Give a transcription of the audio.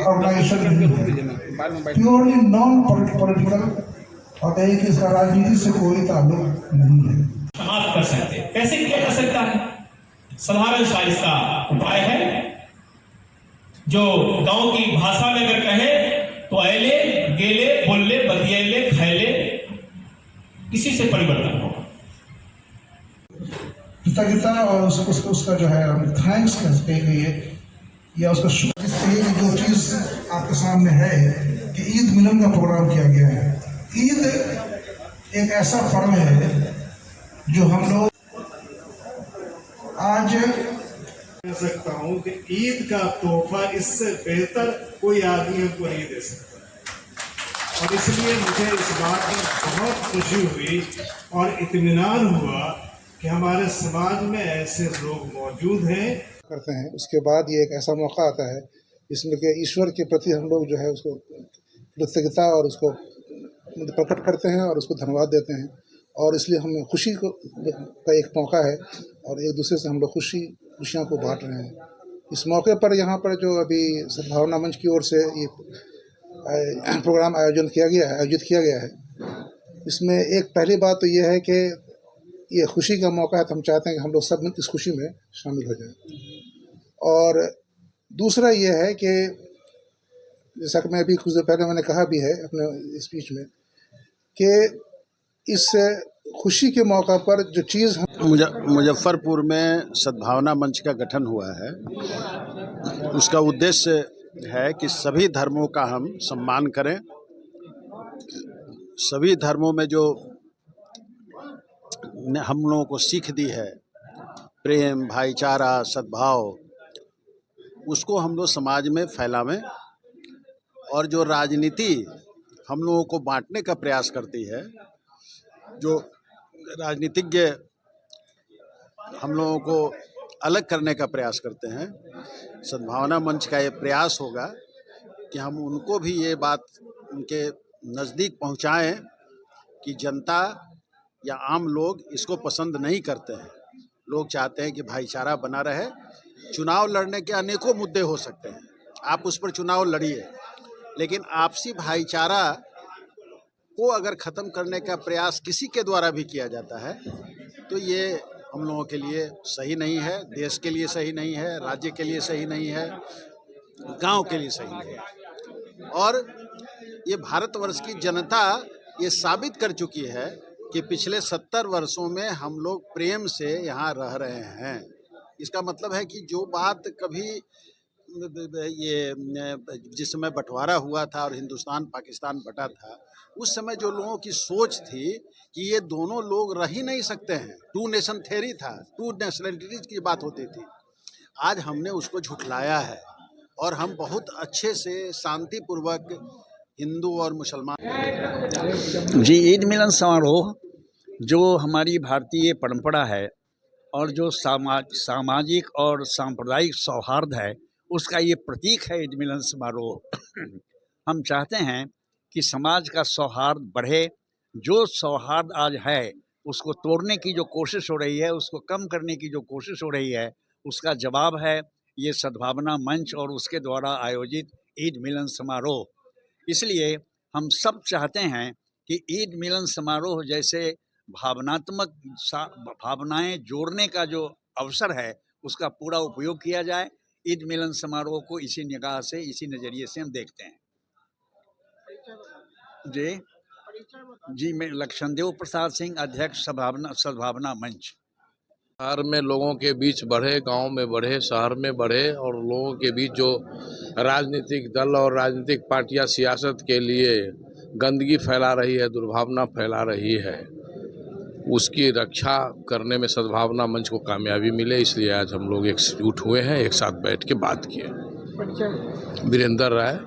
Organisation नहीं है, purely non political, और कहीं कि इसका राजनीति से कोई ताल्लुक नहीं है। समाप्त कर सकते, कैसे किया जा सकता है? साधारण सा इसका उपाय है, जो गांव की भाषा में अगर कहे तो ऐले गेले बोले बतियेले खैले, इसी से परिवर्तन होगा। कृतज्ञता और उसका जो है थैंक्स कही गई है, या उसका शुक्रिया। जो चीज़ आपके सामने है कि ईद मिलन का प्रोग्राम किया गया है। ईद एक ऐसा पर्व है जो हम लोग आज कह सकता हूँ कि ईद का तोहफा इससे बेहतर कोई आदमी हमको नहीं दे सकता, और इसलिए मुझे इस बात में बहुत खुशी हुई और इत्मीनान हुआ कि हमारे समाज में ऐसे लोग मौजूद हैं। करते हैं, उसके बाद ये एक ऐसा मौका आता है जिसमें कि ईश्वर के प्रति हम लोग जो है उसको कृतज्ञता और उसको प्रकट करते हैं और उसको धन्यवाद देते हैं, और इसलिए हमें खुशी का एक मौका है और एक दूसरे से हम लोग खुशियाँ को बांट रहे हैं। इस मौके पर यहाँ पर जो अभी सद्भावना मंच की ओर से ये प्रोग्राम आयोजित किया गया है, इसमें एक पहली बात तो ये है कि ये खुशी का मौका है, तो हम चाहते हैं कि हम लोग सब इस खुशी में शामिल हो जाएं। और दूसरा ये है कि जैसा कि मैं अभी कुछ देर पहले मैंने कहा भी है अपने स्पीच में कि इस खुशी के मौका पर जो चीज़ मुजफ्फरपुर में सद्भावना मंच का गठन हुआ है, उसका उद्देश्य है कि सभी धर्मों का हम सम्मान करें। सभी धर्मों में जो हम लोगों को सीख दी है, प्रेम, भाईचारा, सद्भाव, उसको हम लोग समाज में फैलावें। और जो राजनीति हम लोगों को बांटने का प्रयास करती है, जो राजनीतिज्ञ हम लोगों को अलग करने का प्रयास करते हैं, सद्भावना मंच का ये प्रयास होगा कि हम उनको भी ये बात उनके नज़दीक पहुंचाएं कि जनता या आम लोग इसको पसंद नहीं करते हैं। लोग चाहते हैं कि भाईचारा बना रहे। चुनाव लड़ने के अनेकों मुद्दे हो सकते हैं, आप उस पर चुनाव लड़िए, लेकिन आपसी भाईचारा को अगर ख़त्म करने का प्रयास किसी के द्वारा भी किया जाता है तो ये हम लोगों के लिए सही नहीं है, देश के लिए सही नहीं है, राज्य के लिए सही नहीं है, गांव के लिए सही नहीं है। और ये भारतवर्ष की जनता ये साबित कर चुकी है कि पिछले 70 वर्षों में हम लोग प्रेम से यहाँ रह रहे हैं। इसका मतलब है कि जो बात कभी ये जिस समय बंटवारा हुआ था और हिंदुस्तान पाकिस्तान बटा था, उस समय जो लोगों की सोच थी कि ये दोनों लोग रह ही नहीं सकते हैं, टू नेशन थ्योरी था, टू नेशनलिटीज की बात होती थी, आज हमने उसको झुठलाया है और हम बहुत अच्छे से शांतिपूर्वक हिंदू और मुसलमान जी ईद मिलन समारोह जो हमारी भारतीय परंपरा है और जो सामाजिक और सांप्रदायिक सौहार्द है, उसका ये प्रतीक है ईद मिलन समारोह। हम चाहते हैं कि समाज का सौहार्द बढ़े। जो सौहार्द आज है उसको तोड़ने की जो कोशिश हो रही है, उसको कम करने की जो कोशिश हो रही है, उसका जवाब है ये सद्भावना मंच और उसके द्वारा आयोजित ईद मिलन समारोह। इसलिए हम सब चाहते हैं कि ईद मिलन समारोह जैसे भावनात्मक भावनाएं जोड़ने का जो अवसर है उसका पूरा उपयोग किया जाए। ईद मिलन समारोह को इसी निगाह से, इसी नज़रिए से हम देखते हैं। जी मैं लक्षणदेव प्रसाद सिंह, अध्यक्ष सद्भावना मंच। शहर में लोगों के बीच बढ़े, गांव में बढ़े, शहर में बढ़े, और लोगों के बीच जो राजनीतिक दल और राजनीतिक पार्टियां सियासत के लिए गंदगी फैला रही है, दुर्भावना फैला रही है, उसकी रक्षा करने में सद्भावना मंच को कामयाबी मिले, इसलिए आज हम लोग एकजुट हुए हैं, एक साथ बैठ के बात किए। वीरेंद्र राय।